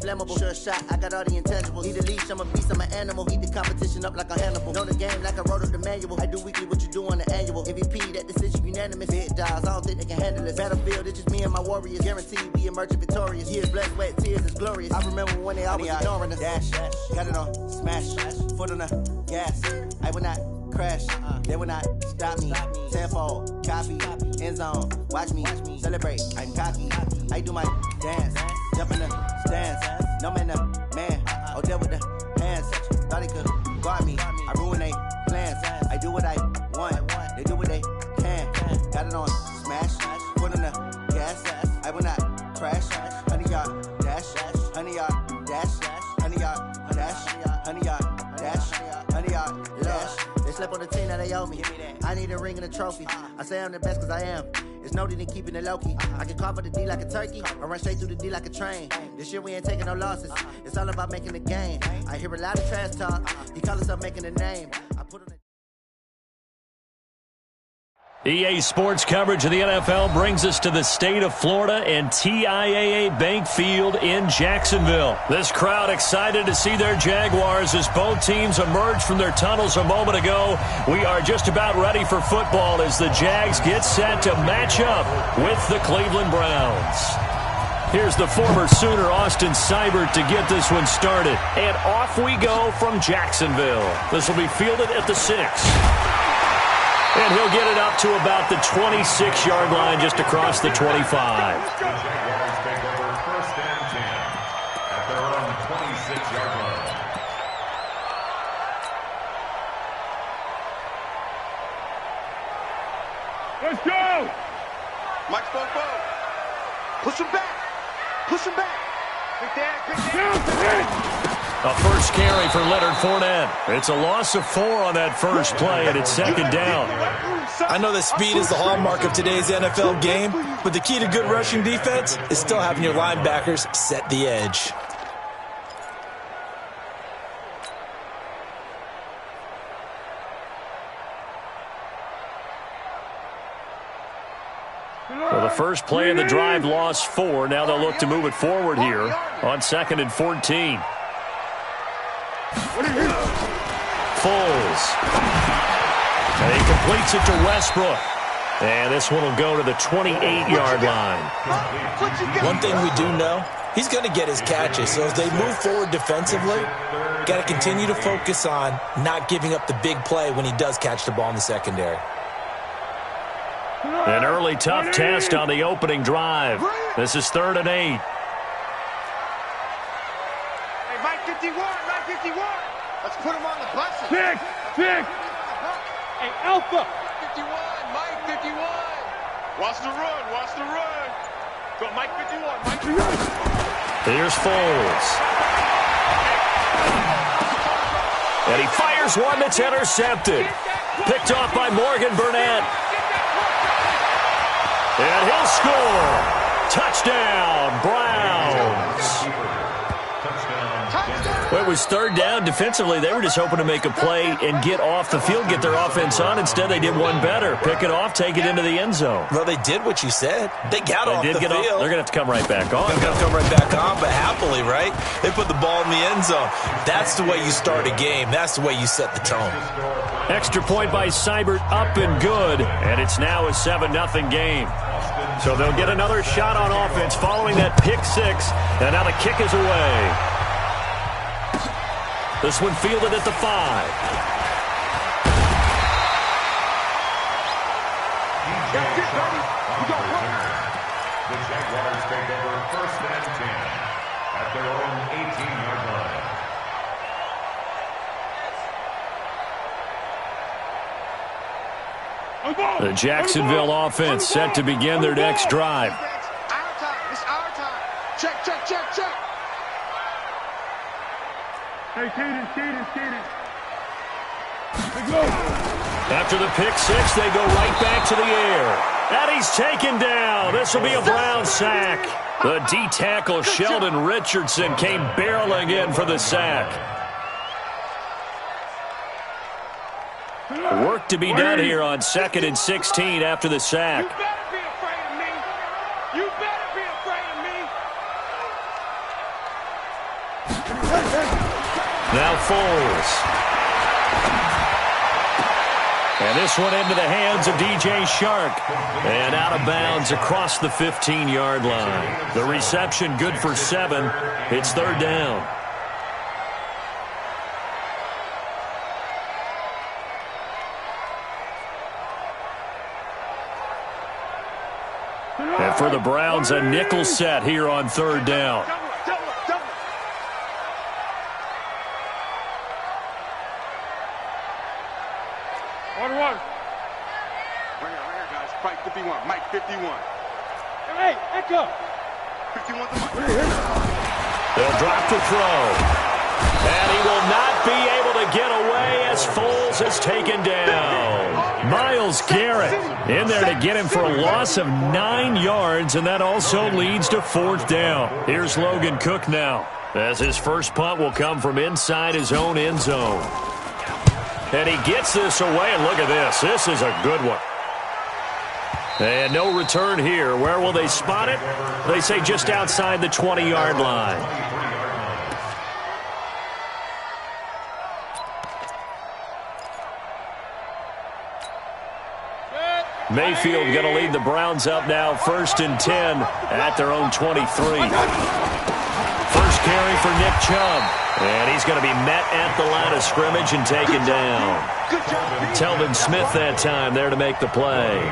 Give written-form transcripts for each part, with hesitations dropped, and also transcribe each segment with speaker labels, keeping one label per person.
Speaker 1: flammable. Sure shot, I got all the intangibles. Need a leash, I'm a beast, I'm an animal. Eat the competition up like a Hannibal. Know the game like I wrote up the manual. I do weekly what you do on the annual. MVP, that decision unanimous. Big dogs, I don't think they can handle this. Battlefield, it's just me and my warriors. Guaranteed we emerge victorious. Years, blood, sweat, tears, it's glorious. I remember when they always ignoring us. Dash, got it on, smash, foot on the gas. I will not crash, they will not stop me. Tenfold, copy, end zone, watch me celebrate. I'm cocky, I do my dance, jump in the stands. No man, the man, oh, there with the hands. Thought he could guard me, I ruin they plans. I do what I want, they do what they can. Got it on, smash, foot on the gas. I will not crash, 100-yard dash, 100-yard dash, 100-yard dash, 100-yard dash, 100-yard dash. They slept on the team that they owe me. I need a ring and a trophy. I say I'm the best cause I am. It's noted in keeping it low-key. I can carve up the D like a turkey or run straight through the D like a train. This year we ain't taking no losses. It's all about making the game. I hear a lot of trash talk. He call himself making a name. I put on the
Speaker 2: EA Sports coverage of the NFL brings us to the state of Florida and TIAA Bank Field in Jacksonville. This crowd excited to see their Jaguars as both teams emerged from their tunnels a moment ago. We are just about ready for football as the Jags get set to match up with the Cleveland Browns. Here's the former Sooner, Austin Seibert, to get this one started. And off we go from Jacksonville. This will be fielded at the 6. And he'll get it up to about the 26-yard line just across the 25.
Speaker 3: The Jaguars take over first and 10 at their own 26-yard line.
Speaker 4: Let's go!
Speaker 5: Mike Bobo. Push him back. Push him back. Good dad.
Speaker 2: A first carry for Leonard Fournette. It's a loss of 4 on that first play, and it's second down.
Speaker 6: I know that speed is the hallmark of today's NFL game, but the key to good rushing defense is still having your linebackers set the edge.
Speaker 2: Well, the first play of the drive lost 4. Now they'll look to move it forward here on 2nd and 14. Foles. And he completes it to Westbrook. And this one will go to the 28-yard line.
Speaker 6: One thing we do know, he's going to get his catches. So as they move forward defensively, got to continue to focus on not giving up the big play when he does catch the ball in the secondary.
Speaker 2: An early tough test on the opening drive. This is 3rd and 8.
Speaker 5: Hey, Mike 51, Mike 51. Let's put him on the bus.
Speaker 4: 6. Hey, Alpha.
Speaker 5: 51, Mike 51. Watch the run. Go, Mike 51, Mike 51.
Speaker 2: Here's Foles. And he fires one that's intercepted. Picked off by Morgan Burnett. And he'll score. Touchdown, Browns. Well, it was 3rd down. Defensively, they were just hoping to make a play and get off the field, get their offense on. Instead, they did one better. Pick it off, take it into the end zone.
Speaker 6: Well, they did what you said. They got off the field.
Speaker 2: They're going to have to come right back on.
Speaker 6: They're going to come right back on, but happily, right? They put the ball in the end zone. That's the way you start a game. That's the way you set the tone.
Speaker 2: Extra point by Seibert, up and good. And it's now a 7-0 game. So they'll get another shot on offense following that pick 6. And now the kick is away. This one fielded at the 5.
Speaker 3: The Jaguars take over first and 10 at their own 18-yard line.
Speaker 2: The Jacksonville offense set to begin their next drive.
Speaker 5: Our time. It's our time. Check.
Speaker 4: Hey, Kaden. Let's go.
Speaker 2: After the pick 6, they go right back to the air. And he's taken down. This will be a Brown sack. The D-tackle Sheldon Richardson came barreling in for the sack. Work to be done here on 2nd and 16 after the sack.
Speaker 5: You better be afraid of me. You better be afraid of me.
Speaker 2: Now Foles. And this one into the hands of DJ Shark. And out of bounds across the 15-yard line. The reception good for 7. It's third down. And for the Browns, a nickel set here on third down.
Speaker 5: Mike 51. Mike 51.
Speaker 4: Hey, echo.
Speaker 5: 51 to Mike.
Speaker 2: They'll drop to throw. And he will not be able to get away as Foles is taken down. Myles Garrett in there to get him for a loss of 9 yards, and that also leads to fourth down. Here's Logan Cook now, as his first punt will come from inside his own end zone. And he gets this away, and look at this. This is a good one. And no return here. Where will they spot it? They say just outside the 20-yard line. Mayfield going to lead the Browns up now, 1st and 10 at their own 23. First carry for Nick Chubb. And he's going to be met at the line of scrimmage and taken down. Telvin Smith that time there to make the play.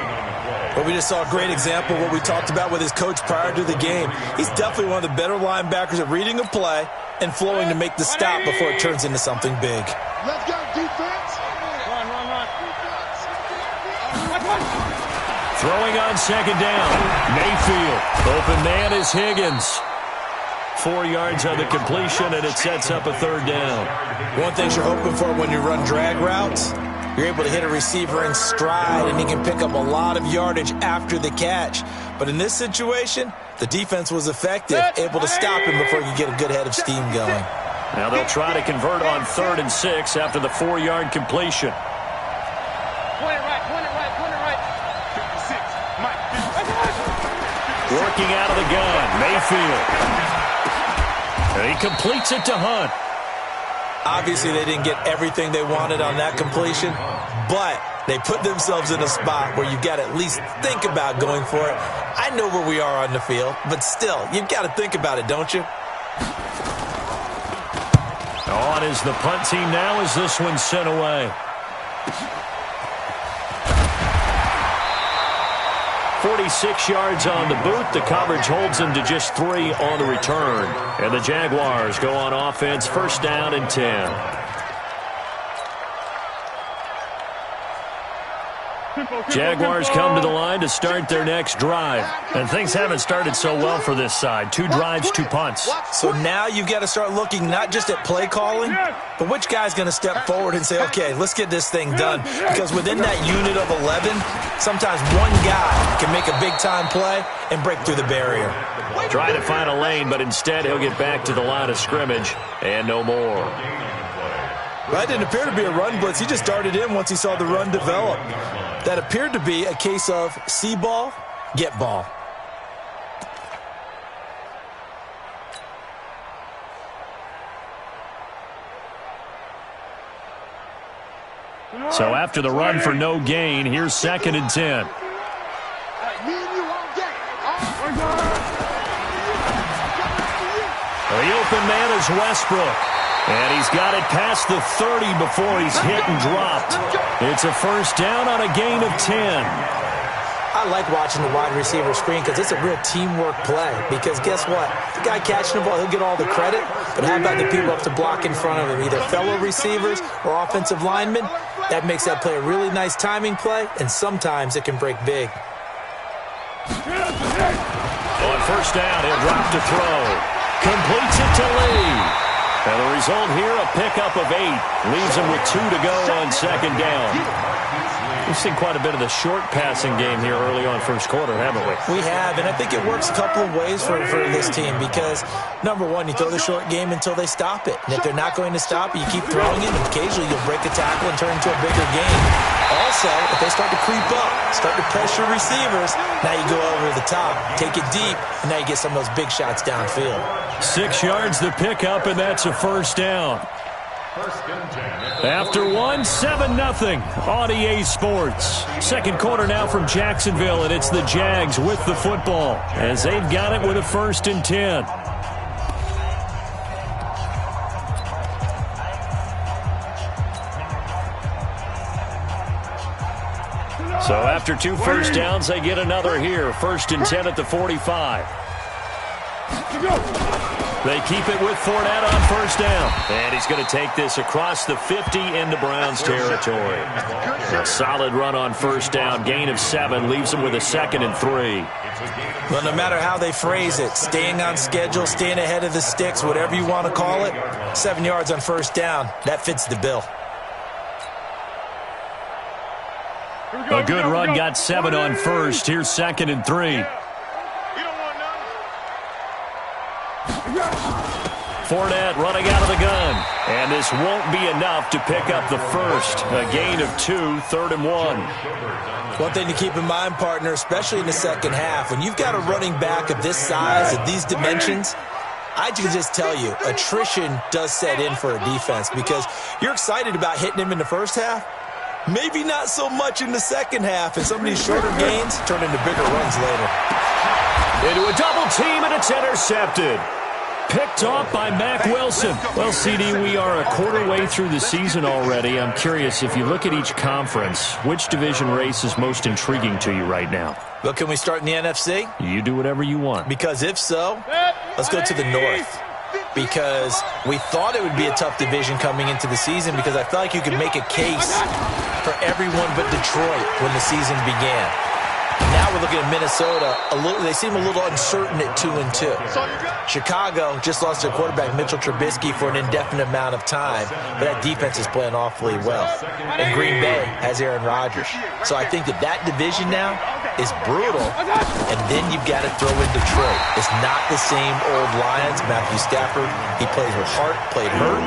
Speaker 6: Well, we just saw a great example of what we talked about with his coach prior to the game. He's definitely one of the better linebackers at reading a play and flowing to make the stop before it turns into something big.
Speaker 5: Let's go, defense.
Speaker 4: Run.
Speaker 2: Throwing on second down. Mayfield. Open man is Higgins. 4 yards on the completion, and it sets up a third down.
Speaker 6: One thing you're hoping for when you run drag routes, you're able to hit a receiver in stride, and he can pick up a lot of yardage after the catch. But in this situation, the defense was effective, able to stop him before he could get a good head of steam going.
Speaker 2: Now they'll try to convert on 3rd and 6 after the 4-yard completion.
Speaker 4: Point it right.
Speaker 5: 56. Mike 56.
Speaker 2: Working out of the gun, Mayfield. And he completes it to Hunt.
Speaker 6: Obviously, they didn't get everything they wanted on that completion, but they put themselves in a spot where you've got to at least think about going for it. I know where we are on the field, but still, you've got to think about it, don't you?
Speaker 2: On is the punt team now as this one's sent away. 46 yards on the boot. The coverage holds him to just 3 on the return. And the Jaguars go on offense, 1st down and 10. Jaguars come to the line to start their next drive. And things haven't started so well for this side. 2 drives, 2 punts.
Speaker 6: So now you've got to start looking not just at play calling, but which guy's going to step forward and say, okay, let's get this thing done. Because within that unit of 11, sometimes one guy can make a big-time play and break through the barrier.
Speaker 2: Trying to find a lane, but instead he'll get back to the line of scrimmage and no more.
Speaker 6: That didn't appear to be a run blitz. He just darted in once he saw the run develop. That appeared to be a case of see ball, get ball.
Speaker 2: So after the run for no gain, here's 2nd and 10. The open man is Westbrook. And he's got it past the 30 before he's hit and dropped. It's a 1st down on a gain of 10.
Speaker 6: I like watching the wide receiver screen because it's a real teamwork play. Because guess what? The guy catching the ball, he'll get all the credit. But how about the people up to block in front of him, either fellow receivers or offensive linemen? That makes that play a really nice timing play, and sometimes it can break big.
Speaker 2: On 1st down, he'll drop to throw. Completes it to Lee. And the result here, a pickup of 8. Leaves him with 2 to go on 2nd down. We've seen quite a bit of the short passing game here early on 1st quarter, haven't we?
Speaker 6: We have, and I think it works a couple of ways for this team because, number one, you throw the short game until they stop it. And if they're not going to stop it, you keep throwing it, and occasionally you'll break a tackle and turn into a bigger game. also, if they start to creep up, start to pressure receivers, now you go over the top, take it deep, and now you get some of those big shots downfield.
Speaker 2: 6 yards the pickup, and that's a first down. After 7-0 on EA Sports. Second quarter now from Jacksonville, and it's the Jags with the football as they've got it with a 1st and 10. So after 2 first downs, they get another here. 1st and 10 at the 45. They keep it with Fournette on 1st down. And he's going to take this across the 50 into Browns territory. A solid run on 1st down. Gain of 7 leaves him with a 2nd and 3.
Speaker 6: Well, no matter how they phrase it, staying on schedule, staying ahead of the sticks, whatever you want to call it, 7 yards on 1st down, that fits the bill.
Speaker 2: A good run got 7 on 1st. Here's 2nd and 3. Fournette running out of the gun. And this won't be enough to pick up the 1st. A gain of 2, 3rd and 1.
Speaker 6: One thing to keep in mind, partner, especially in the second half, when you've got a running back of this size, of these dimensions, I can just tell you, attrition does set in for a defense because you're excited about hitting him in the first half. Maybe not so much in the second half, and some of these shorter gains turn into bigger runs later.
Speaker 2: Into a double team, and it's intercepted. Picked off by Mack Wilson. Well, CD, we are a quarter way through the season already. I'm curious, if you look at each conference, which division race is most intriguing to you right now?
Speaker 6: Well, can we start in the NFC?
Speaker 2: You do whatever you want.
Speaker 6: Because if so, let's go to the North. Because we thought it would be a tough division coming into the season because I felt like you could make a case for everyone but Detroit when the season began. Now we're looking at Minnesota. They seem a little uncertain at 2-2. Chicago just lost their quarterback, Mitchell Trubisky, for an indefinite amount of time, but that defense is playing awfully well. And Green Bay has Aaron Rodgers. So I think that division now is brutal, and then you've got to throw in Detroit. It's not the same old Lions. Matthew Stafford, he plays with heart, played hurt,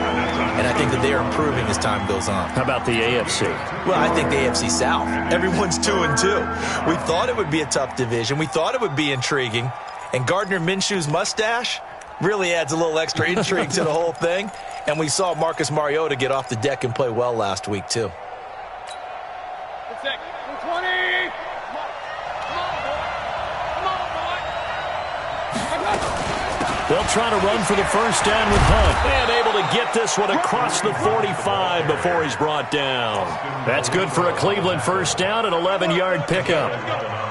Speaker 6: and I think that they are improving as time goes on.
Speaker 2: How about the AFC?
Speaker 6: Well, I think the AFC South. Everyone's 2-2. We thought it would be a tough division. We thought it would be intriguing. And Gardner Minshew's mustache really adds a little extra intrigue to the whole thing. And we saw Marcus Mariota get off the deck and play well last week, too.
Speaker 4: 20.
Speaker 2: They'll try to run for the 1st down with Hunt. And able to get this one across the 45 before he's brought down. That's good for a Cleveland 1st down, an 11-yard pickup.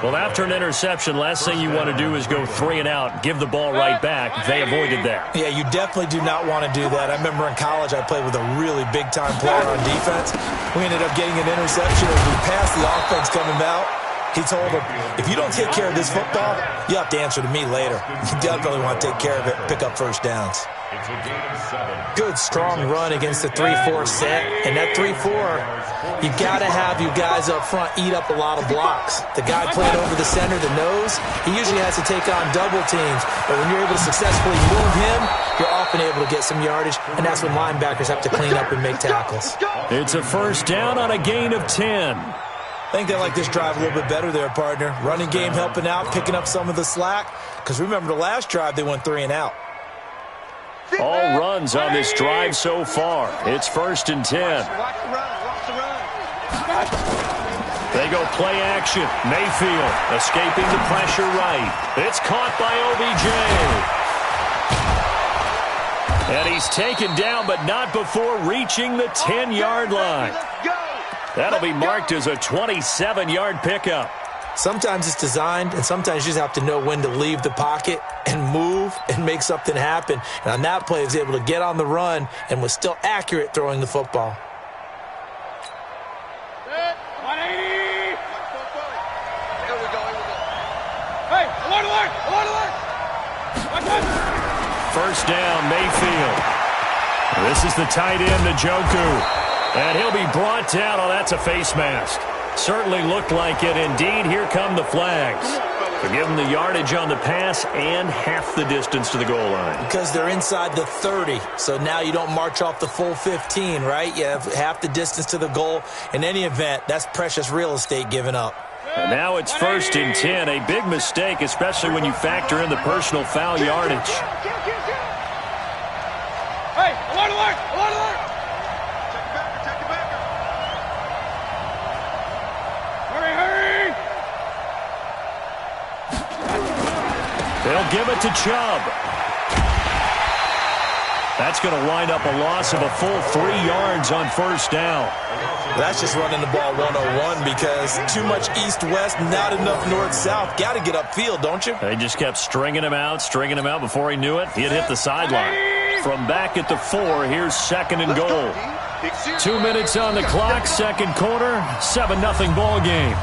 Speaker 2: Well, after an interception, last thing you want to do is go 3 and out, give the ball right back. They avoided that.
Speaker 6: Yeah, you definitely do not want to do that. I remember in college I played with a really big-time player on defense. We ended up getting an interception as we passed the offense coming out. He told him, if you don't take care of this football, you have to answer to me later. You definitely want to take care of it, pick up 1st downs. Good, strong run against the 3-4 set. And that 3-4, you've got to have you guys up front eat up a lot of blocks. The guy playing over the center, the nose, he usually has to take on double teams. But when you're able to successfully move him, you're often able to get some yardage, and that's when linebackers have to clean up and make tackles.
Speaker 2: It's a 1st down on a gain of 10.
Speaker 6: I think they like this drive a little bit better there, partner. Running game helping out, picking up some of the slack. Because remember, the last drive, they went 3 and out.
Speaker 2: All runs on this drive so far. It's 1st and 10. They go play action. Mayfield escaping the pressure right. It's caught by OBJ. And he's taken down, but not before reaching the 10-yard line. That'll be marked as a 27-yard pickup.
Speaker 6: Sometimes it's designed, and sometimes you just have to know when to leave the pocket and move and make something happen. And on that play, he was able to get on the run and was still accurate throwing the football.
Speaker 4: 180. Here we go. Hey, alert.
Speaker 2: 1st down, Mayfield. This is the tight end, Njoku. And he'll be brought down. Oh, that's a face mask. Certainly looked like it. Indeed, here come the flags. To give them the yardage on the pass and half the distance to the goal line.
Speaker 6: Because they're inside the 30, so now you don't march off the full 15, right? You have half the distance to the goal. In any event, that's precious real estate given up.
Speaker 2: And now it's 1st and 10, a big mistake, especially when you factor in the personal foul yardage.
Speaker 4: Hey, alert, alert, alert, alert!
Speaker 5: Check the backer.
Speaker 4: Hurry, hurry!
Speaker 2: They'll give it to Chubb. That's going to wind up a loss of a full 3 yards on 1st down.
Speaker 6: That's just running the ball 101 because too much east-west, not enough north-south. Got to get upfield, don't you?
Speaker 2: They just kept stringing him out before he knew it. He had hit the sideline. From back at the 4, here's 2nd and goal. 2 minutes on the clock, 2nd quarter, 7-0 ball game.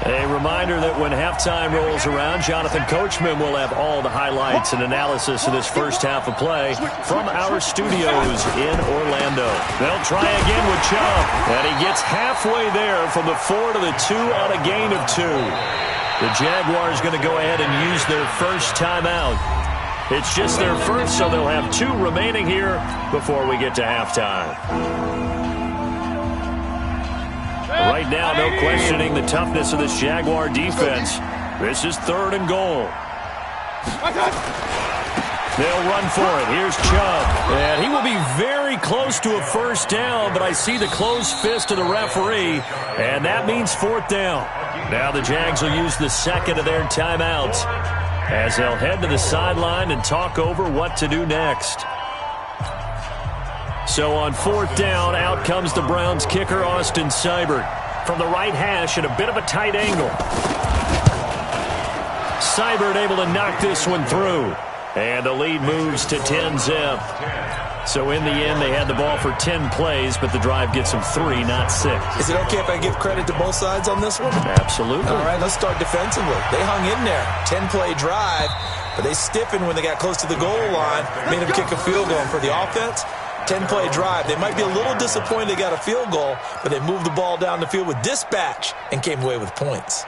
Speaker 2: A reminder that when halftime rolls around, Jonathan Coachman will have all the highlights and analysis of this first half of play from our studios in Orlando. They'll try again with Chubb, and he gets halfway there from the 4 to the 2 on a gain of 2. The Jaguars going to go ahead and use their first timeout. It's just their first, so they'll have 2 remaining here before we get to halftime. Right now, no questioning the toughness of this Jaguar defense. This is 3rd and goal. They'll run for it. Here's Chubb. And he will be very close to a first down, but I see the closed fist of the referee, and that means 4th down. Now the Jags will use the 2nd of their timeouts as they'll head to the sideline and talk over what to do next. So on 4th down, out comes the Browns kicker, Austin Seibert. From the right hash at a bit of a tight angle. Seibert able to knock this one through. And the lead moves to 10-zip. So in the end, they had the ball for 10 plays, but the drive gets them 3, not 6.
Speaker 6: Is it okay if I give credit to both sides on this one?
Speaker 2: Absolutely.
Speaker 6: All right, let's start defensively. They hung in there. 10-play drive, but they stiffened when they got close to the goal line, made them kick a field goal. And for the offense, 10-play drive. They might be a little disappointed they got a field goal, but they moved the ball down the field with dispatch and came away with points.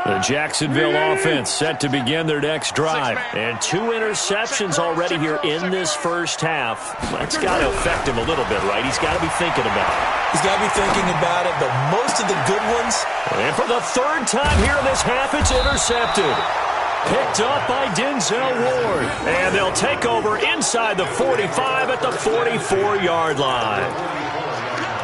Speaker 2: The Jacksonville offense set to begin their next drive. And 2 interceptions already here in this first half. That's got to affect him a little bit, right? He's got to be thinking about it.
Speaker 6: He's got to be thinking about it, but most of the good ones.
Speaker 2: And for the 3rd time here in this half, it's intercepted. Picked up by Denzel Ward. And they'll take over inside the 45 at the 44-yard line.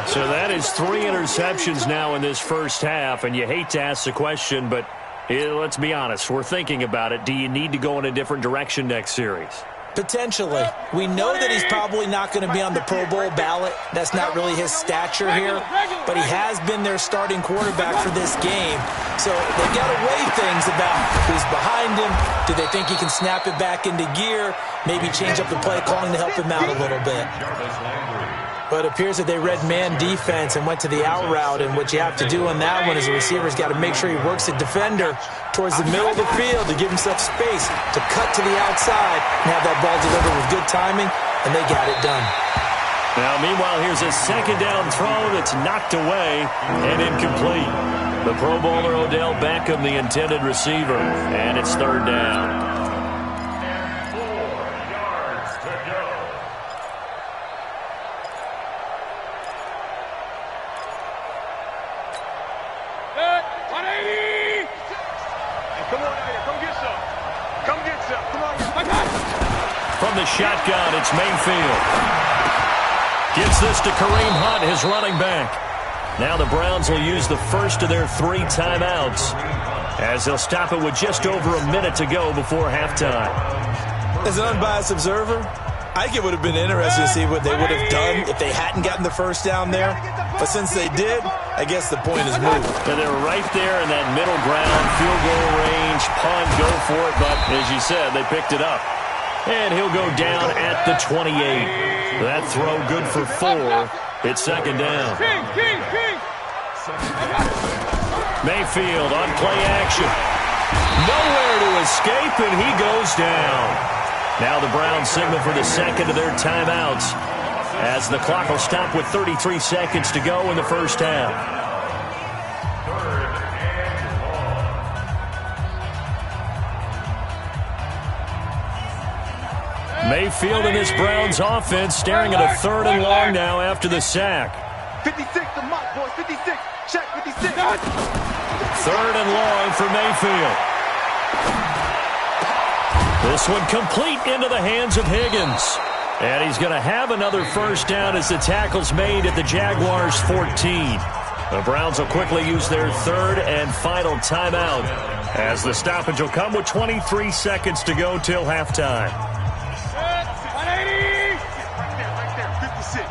Speaker 2: So that is 3 interceptions now in this first half, and you hate to ask the question, but let's be honest, we're thinking about it. Do you need to go in a different direction next series?
Speaker 6: Potentially. We know that he's probably not going to be on the Pro Bowl ballot. That's not really his stature here, but he has been their starting quarterback for this game. So they've got to weigh things about who's behind him. Do they think he can snap it back into gear? Maybe change up the play calling to help him out a little bit. But it appears that they read man defense and went to the out route, and what you have to do on that one is the receiver's got to make sure he works the defender towards the middle of the field to give himself space to cut to the outside and have that ball delivered with good timing, and they got it done.
Speaker 2: Now, meanwhile, here's a 2nd down throw that's knocked away and incomplete. The Pro Bowler Odell Beckham, the intended receiver, and it's 3rd down. From the shotgun, it's Mayfield. Gives this to Kareem Hunt, his running back. Now the Browns will use the first of their 3 timeouts as they'll stop it with just over a minute to go before halftime.
Speaker 6: As an unbiased observer, I think it would have been interesting to see what they would have done if they hadn't gotten the first down there. But since they did, I guess the point is moved.
Speaker 2: And they're right there in that middle ground, field goal range, punt, go for it. But as you said, they picked it up. And he'll go down at the 28. That throw good for 4. It's 2nd down. Mayfield on play action. Nowhere to escape, and he goes down. Now the Browns signal for the second of their timeouts, as the clock will stop with 33 seconds to go in the first half. Mayfield and this Browns offense staring at a 3rd and long now after the sack.
Speaker 5: 56, the mark, boys. 56. Check, 56.
Speaker 2: 3rd and long for Mayfield. This one complete into the hands of Higgins. And he's going to have another first down as the tackle's made at the Jaguars' 14. The Browns will quickly use their 3rd and final timeout, as the stoppage will come with 23 seconds to go till halftime.
Speaker 5: 180. Right there, 56.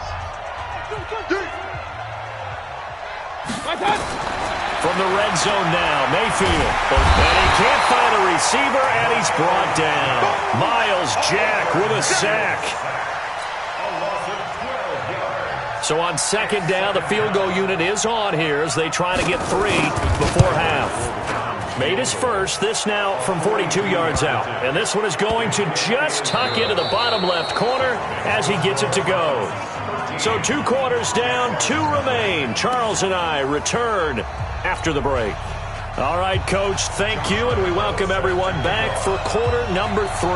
Speaker 2: From the red zone now, Mayfield. And he can't find a receiver, and he's brought down. Miles Jack with a sack. So on 2nd down, the field goal unit is on here as they try to get 3 before half. Made his first, this now from 42 yards out. And this one is going to just tuck into the bottom left corner as he gets it to go. So 2 quarters down, 2 remain. Charles and I return after the break. All right, Coach, thank you, and we welcome everyone back for quarter number 3.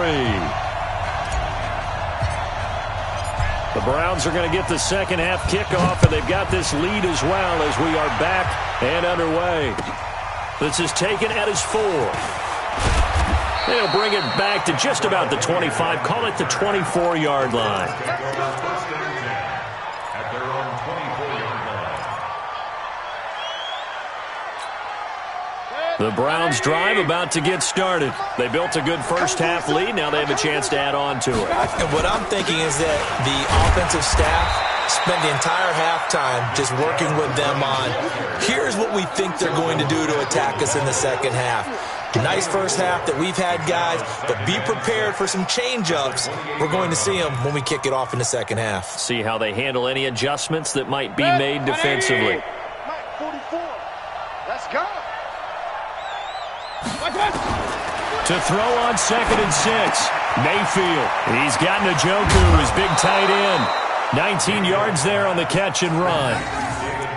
Speaker 2: The Browns are going to get the second half kickoff, and they've got this lead as well as we are back and underway. This is taken at his 4. They'll bring it back to just about the 25, call it the 24-yard line.
Speaker 3: At their own 24-yard line.
Speaker 2: The Browns drive about to get started. They built a good first half lead. Now they have a chance to add on to it.
Speaker 6: And what I'm thinking is that the offensive staff spend the entire halftime just working with them on, here's what we think they're going to do to attack us in the second half. Nice first half that we've had, guys, but be prepared for some change-ups. We're going to see them when we kick it off in the second half.
Speaker 2: See how they handle any adjustments that might be made defensively.
Speaker 5: Mike, 44. Let's go.
Speaker 2: To throw on 2nd and 6. Mayfield. He's got Njoku, his big tight end. 19 yards there on the catch and run.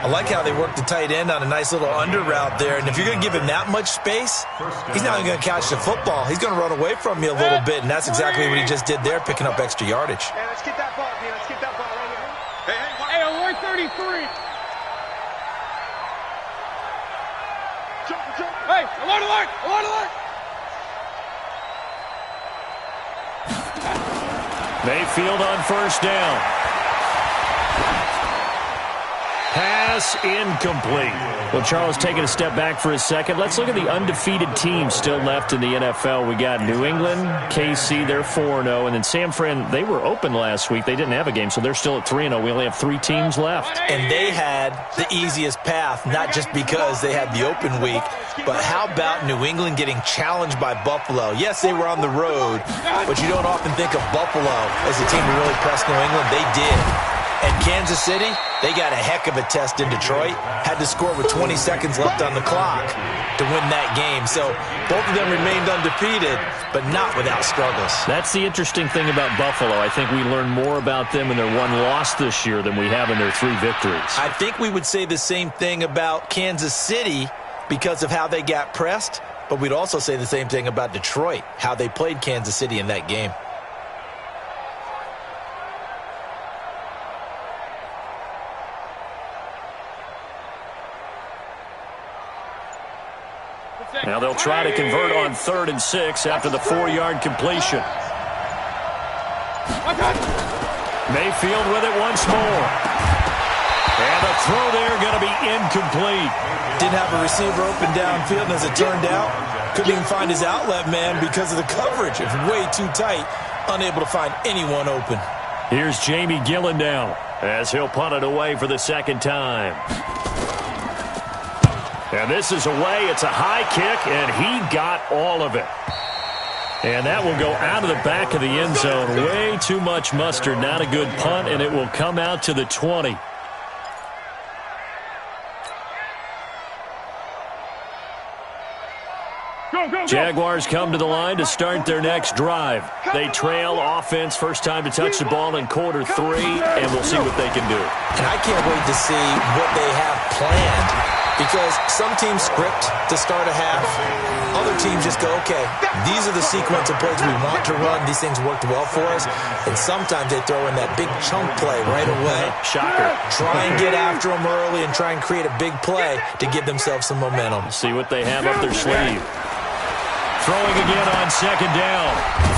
Speaker 6: I like how they work the tight end on a nice little under route there. And if you're going to give him that much space, he's not going to catch the football. He's going to run away from you a little bit, and that's exactly what he just did there, picking up extra yardage.
Speaker 5: Hey, let's get that ball, man. Let's get that ball right here. Hey, 133. Jump. Hey, alert, alert, alert, alert.
Speaker 2: Mayfield on first down. Pass incomplete. Well, Charles taking a step back for a second. Let's look at the undefeated teams still left in the NFL. We got New England, KC, they're 4-0. And then San Fran, they were open last week. They didn't have a game, so they're still at 3-0. We only have 3 teams left.
Speaker 6: And they had the easiest path, not just because they had the open week, but how about New England getting challenged by Buffalo? Yes, they were on the road, but you don't often think of Buffalo as a team who really pressed New England. They did. And Kansas City, they got a heck of a test in Detroit. Had to score with 20 seconds left on the clock to win that game. So both of them remained undefeated, but not without struggles.
Speaker 2: That's the interesting thing about Buffalo. I think we learned more about them in their 1 loss this year than we have in their 3 victories.
Speaker 6: I think we would say the same thing about Kansas City because of how they got pressed, but we'd also say the same thing about Detroit, how they played Kansas City in that game.
Speaker 2: Now they'll try to convert on 3rd and 6 after the 4-yard completion. Mayfield with it once more. And the throw there going to be incomplete.
Speaker 6: Didn't have a receiver open downfield, and as it turned out, couldn't even find his outlet man because of the coverage. It's way too tight, unable to find anyone open.
Speaker 2: Here's Jamie Gillen now as he'll punt it away for the second time. And this is away. It's a high kick, and he got all of it. And that will go out of the back of the end zone. Way too much mustard. Not a good punt, and it will come out to the 20. Jaguars come to the line to start their next drive. They trail offense first time to touch the ball in quarter 3, and we'll see what they can do.
Speaker 6: And I can't wait to see what they have planned, because some teams script to start a half. Other teams just go, okay, these are the sequence of plays we want to run. These things worked well for us. And sometimes they throw in that big chunk play right away.
Speaker 2: Shocker.
Speaker 6: Try and get after them early and try and create a big play to give themselves some momentum.
Speaker 2: See what they have up their sleeve. Throwing again on second down.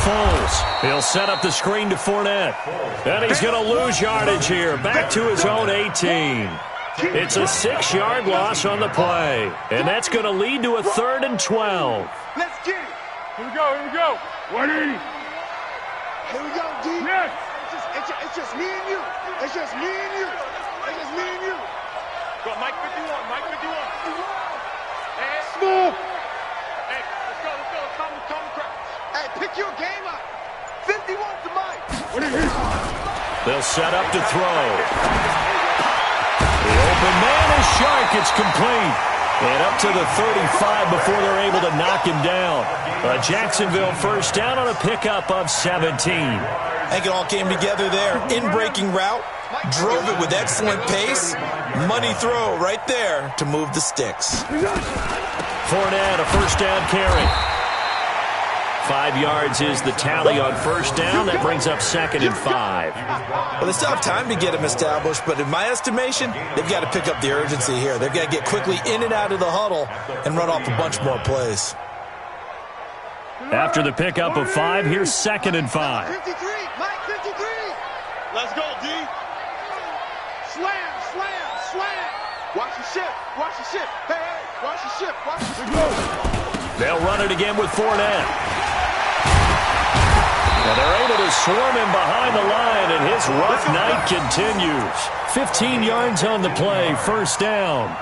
Speaker 2: Foles. He'll set up the screen to Fournette. And he's going to lose yardage here. Back to his own 18. It's a 6-yard loss on the play. And that's going to lead to a 3rd and 12.
Speaker 4: Let's get it. Here we go, here we go. 20.
Speaker 5: Here we go, D.
Speaker 4: Yes.
Speaker 5: It's just me and you. It's just me and you. It's just me and you. Go, Mike 51, Mike 51. Hey,
Speaker 4: Smooth.
Speaker 5: hey, let's go. Come crack. Hey, pick your game up. 51 to Mike.
Speaker 2: They'll set up to throw. The open man is Shark. It's complete. And up to the 35 before they're able to knock him down. A Jacksonville first down on a pickup of 17.
Speaker 6: I think it all came together there. In-breaking route, drove it with excellent pace. Money throw right there to move the sticks.
Speaker 2: Fournette, a first down carry. 5 yards is the tally on first down. That brings up 2nd and 5.
Speaker 6: Well, they still have time to get him established, but in my estimation, they've got to pick up the urgency here. They've got to get quickly in and out of the huddle and run off a bunch more plays.
Speaker 2: After the pickup of 5, here's 2nd and 5.
Speaker 5: 53, Mike 53. Let's go, D. Slam. Watch the ship. Hey, watch the ship.
Speaker 2: They'll run it again with Fournette. And they're able to swarm him behind the line, and his rough night continues. 15 yards on the play, first down.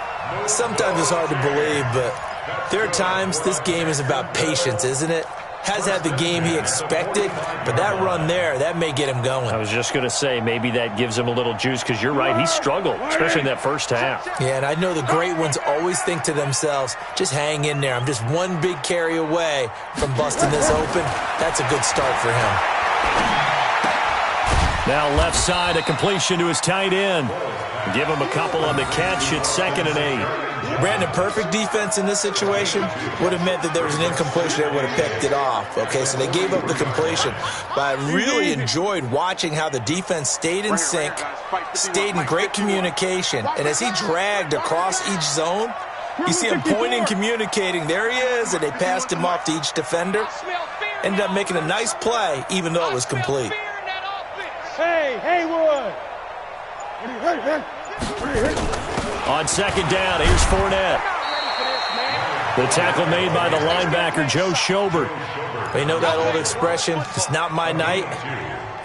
Speaker 6: Sometimes it's hard to believe, but there are times this game is about patience, isn't it? Has had the game he expected, but that run there, that may get him going.
Speaker 2: I was just going to say, maybe that gives him a little juice, because you're right, he struggled, especially in that first half.
Speaker 6: Yeah, and I know the great ones always think to themselves, just hang in there. I'm just one big carry away from busting this open. That's a good start for him.
Speaker 2: Now left side, a completion to his tight end. Give him a couple on the catch. It's 2nd and 8.
Speaker 6: Brandon, perfect defense in this situation would have meant that there was an incompletion that would have picked it off. Okay, so they gave up the completion. But I really enjoyed watching how the defense stayed in sync, stayed in great communication. And as he dragged across each zone, you see him pointing, communicating. There he is, and they passed him off to each defender. Ended up making a nice play, even though it was complete.
Speaker 4: Hey, Haywood.
Speaker 2: On 2nd down, here's Fournette. The tackle made by the linebacker, Joe Schobert.
Speaker 6: You know that old expression, it's not my night?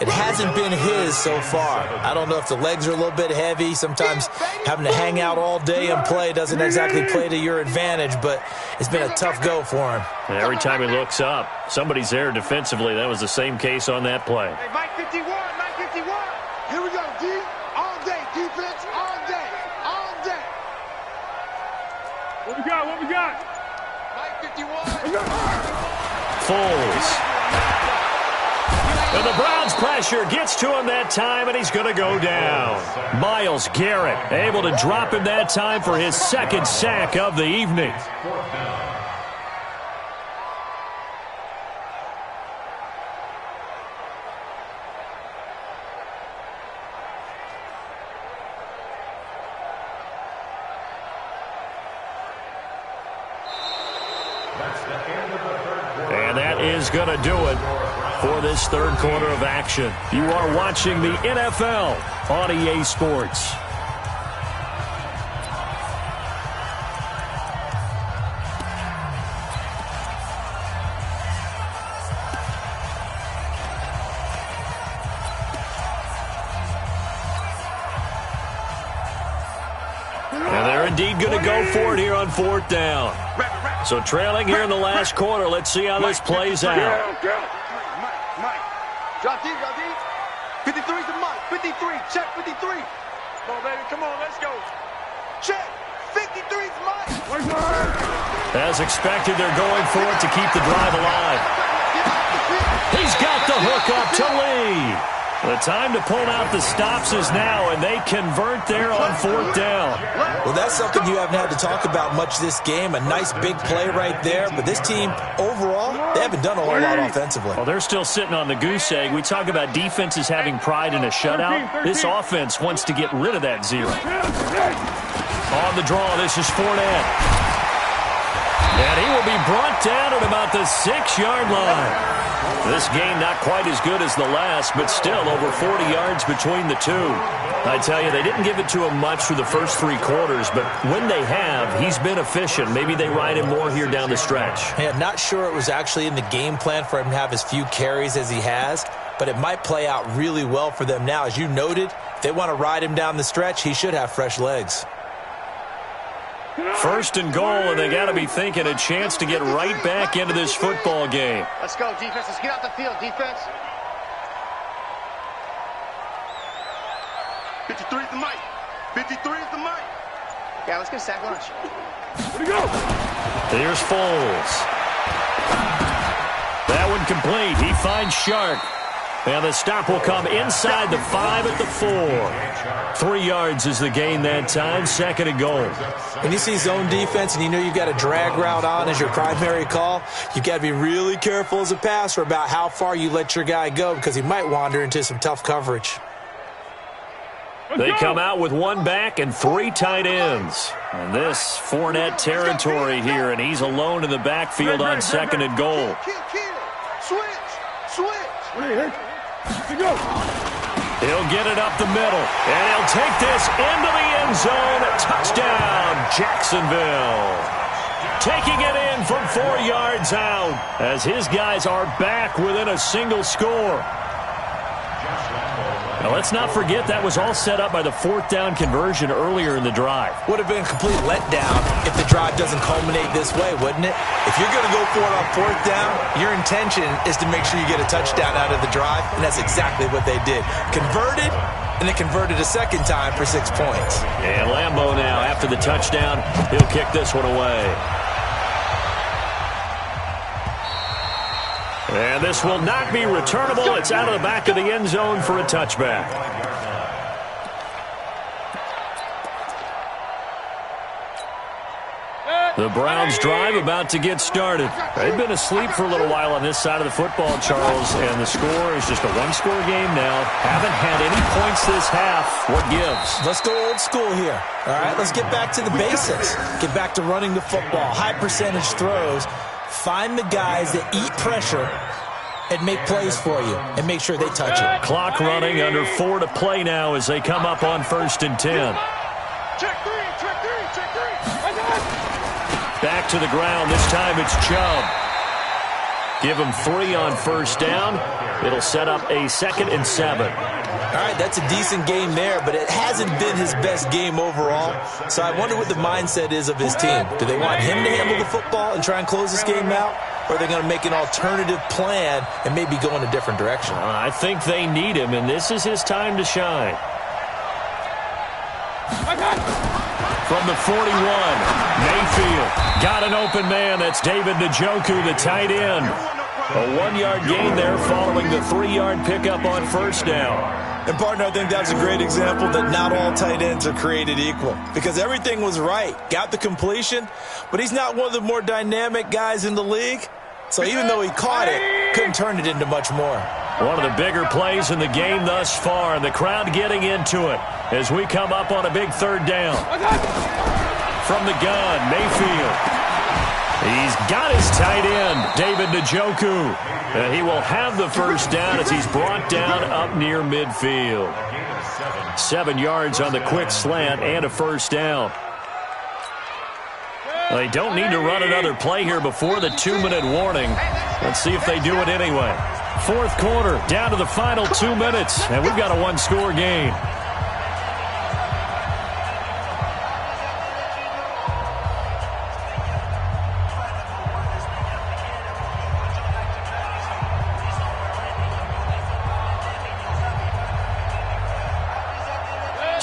Speaker 6: It hasn't been his so far. I don't know if the legs are a little bit heavy. Sometimes having to hang out all day and play doesn't exactly play to your advantage, but it's been a tough go for him.
Speaker 2: And every time he looks up, somebody's there defensively. That was the same case on that play.
Speaker 5: Hey, Mike 51. Here we go, D. All day, defense, all day.
Speaker 4: What we got?
Speaker 5: Mike 51.
Speaker 2: Foles. And the Browns pressure gets to him that time, and he's going to go down. Myles Garrett able to drop him that time for his 2nd sack of the evening. And that is going to do it for this 3rd quarter of action. You are watching the NFL on EA Sports. And they're indeed going to go for it here on 4th down. So trailing here in the last quarter. Let's see how this plays out.
Speaker 5: Mike. Drop D. 53 to Mike. 53. Check 53. Come on, baby. Come on. Let's go. Check. 53's Mike.
Speaker 2: As expected, they're going for it to keep the drive alive. He's got the hook up to Lee. The time to pull out the stops is now, and they convert there on 4th down.
Speaker 6: Well, that's something you haven't had to talk about much this game. A nice big play right there. But this team, overall, they haven't done a whole lot offensively.
Speaker 2: Well, they're still sitting on the goose egg. We talk about defenses having pride in a shutout. This offense wants to get rid of that 0. On the draw, this is Fournette. And he will be brought down at about the 6-yard line. This game not quite as good as the last, but still over 40 yards between the two. I tell you, they didn't give it to him much through the first 3 quarters, but when they have, he's been efficient. Maybe they ride him more here down the stretch.
Speaker 6: Hey, I'm not sure it was actually in the game plan for him to have as few carries as he has, but it might play out really well for them now. As you noted, if they want to ride him down the stretch, he should have fresh legs.
Speaker 2: 1st and goal, and they got to be thinking a chance to get right back into this football game.
Speaker 7: Let's go, defense. Let's get out the field, defense.
Speaker 5: 53 is the Mike. 53 is the Mike.
Speaker 7: Yeah, let's get a sack lunch.
Speaker 4: Where'd he go?
Speaker 2: Here's Foles. That one complete. He finds Shark. And the stop will come inside the 5 at the 4. 3 yards is the gain that time. 2nd and goal.
Speaker 6: When you see zone defense and you know you've got a drag route on as your primary call, you've got to be really careful as a passer about how far you let your guy go because he might wander into some tough coverage.
Speaker 2: They come out with 1 back and 3 tight ends. And this Fournette territory here, and he's alone in the backfield on 2nd and goal.
Speaker 5: Switch.
Speaker 4: Here we go.
Speaker 2: He'll get it up the middle, and he'll take this into the end zone. Touchdown, Jacksonville. Taking it in from 4 yards out as his guys are back within a single score. Now, let's not forget that was all set up by the 4th down conversion earlier in the drive.
Speaker 6: Would have been a complete letdown if the drive doesn't culminate this way, wouldn't it? If you're going to go for it on 4th down, your intention is to make sure you get a touchdown out of the drive, and that's exactly what they did. Converted, and they converted a 2nd time for 6 points.
Speaker 2: And Lambeau now, after the touchdown, he'll kick this one away. And this will not be returnable. It's out of the back of the end zone for a touchback. The Browns drive about to get started. They've been asleep for a little while on this side of the football, Charles, and the score is just a 1-score game now. Haven't had any points this half. What gives?
Speaker 6: Let's go old school here. All right, let's get back to the basics. Get back to running the football, high percentage throws. Find the guys that eat pressure and make plays for you and make sure they touch it.
Speaker 2: Clock running, under 4 to play now as they come up on 1st and 10.
Speaker 5: Check three.
Speaker 2: Back to the ground. This time it's Chubb. Give him 3 on 1st down. It'll set up a 2nd and 7.
Speaker 6: All right, that's a decent game there, but it hasn't been his best game overall. So I wonder what the mindset is of his team. Do they want him to handle the football and try and close this game out? Or are they going to make an alternative plan and maybe go in a different direction?
Speaker 2: I think they need him, and this is his time to shine. From the 41, Mayfield got an open man. That's David Njoku, the tight end. A 1-yard gain there following the 3-yard pickup on 1st down.
Speaker 6: And, partner, I think that's a great example that not all tight ends are created equal because everything was right. Got the completion, but he's not one of the more dynamic guys in the league. So even though he caught it, couldn't turn it into much more.
Speaker 2: One of the bigger plays in the game thus far, and the crowd getting into it as we come up on a big 3rd down. From the gun, Mayfield. He's got his tight end, David Njoku. He will have the 1st down as he's brought down up near midfield. 7 yards on the quick slant and a 1st down. They don't need to run another play here before the 2-minute warning. Let's see if they do it anyway. 4th quarter, down to the final 2 minutes, and we've got a 1-score game.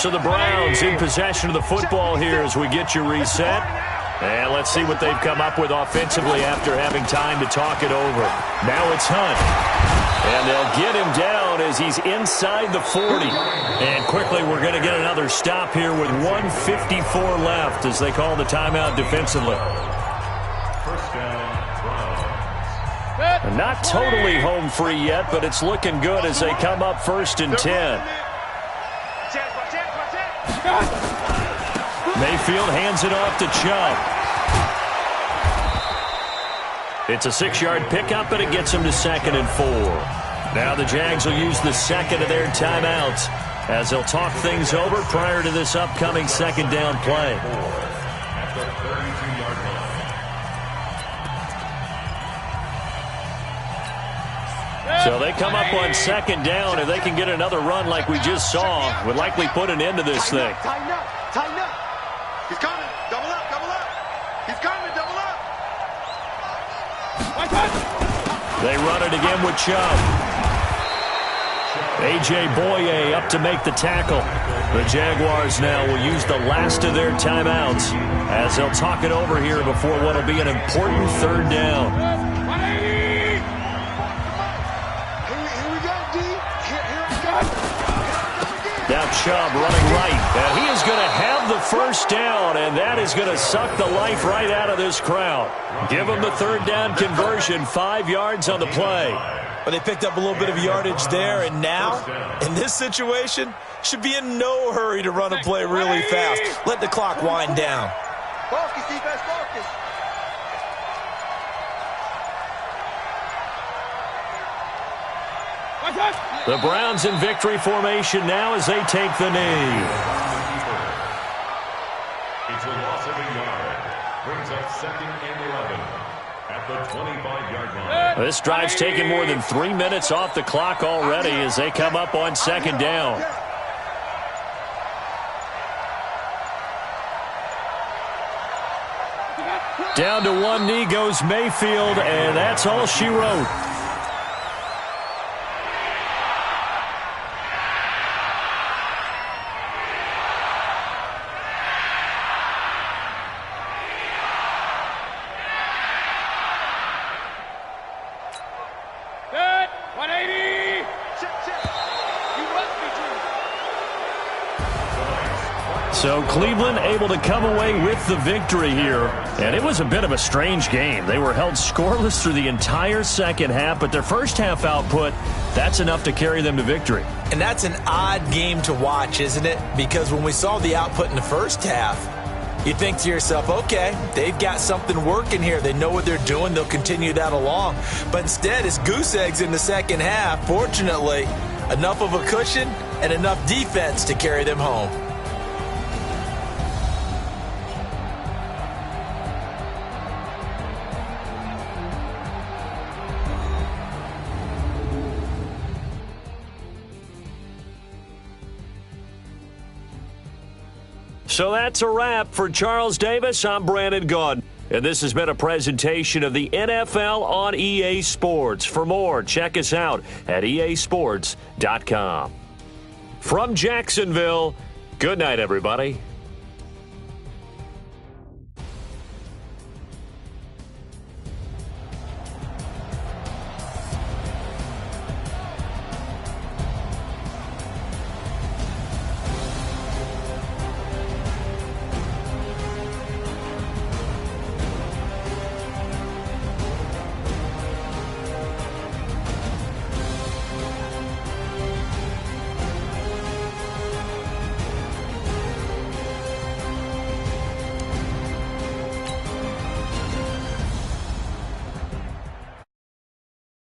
Speaker 2: So the Browns in possession of the football here as we get you reset. And let's see what they've come up with offensively after having time to talk it over. Now it's Hunt. And they'll get him down as he's inside the 40. And quickly we're going to get another stop here with 1:54 left as they call the timeout defensively.
Speaker 3: First down,
Speaker 2: Not totally home free yet, but it's looking good as they come up 1st and 10. Mayfield hands it off to Chubb. It's a 6-yard pickup, and it gets them to 2nd and 4. Now the Jags will use the second of their timeouts as they'll talk things over prior to this upcoming 2nd down play.
Speaker 3: at the 32-yard line.
Speaker 2: So they come up on 2nd down, and they can get another run like we just saw. Would likely put an end to this thing.
Speaker 5: Tighten up, tighten up. He's coming. Double up, double up. He's coming, double up.
Speaker 2: They run it again with Chubb. A.J. Boye up to make the tackle. The Jaguars now will use the last of their timeouts as they'll talk it over here before what will be an important 3rd down. Now Chubb running right, and he is going to have the 1st down, and that is going to suck the life right out of this crowd. Give them the 3rd down conversion, 5 yards on the play.
Speaker 6: But they picked up a little bit of yardage there, and now, in this situation, should be in no hurry to run a play really fast. Let the clock wind down.
Speaker 5: Focus, defense, focus.
Speaker 2: The Browns in victory formation now as they take the knee.
Speaker 3: It's a loss of a yard. Brings up 2nd and 11 at the 25-yard line.
Speaker 2: This drive's taken more than 3 minutes off the clock already as they come up on 2nd down. Down to one knee goes Mayfield, and that's all she wrote. So Cleveland able to come away with the victory here. And it was a bit of a strange game. They were held scoreless through the entire 2nd half, but their 1st half output, that's enough to carry them to victory.
Speaker 6: And that's an odd game to watch, isn't it? Because when we saw the output in the 1st half, you think to yourself, okay, they've got something working here. They know what they're doing. They'll continue that along. But instead, it's goose eggs in the 2nd half. Fortunately, enough of a cushion and enough defense to carry them home.
Speaker 2: So that's a wrap for Charles Davis. I'm Brandon Gaudin. And this has been a presentation of the NFL on EA Sports. For more, check us out at easports.com. From Jacksonville, good night, everybody.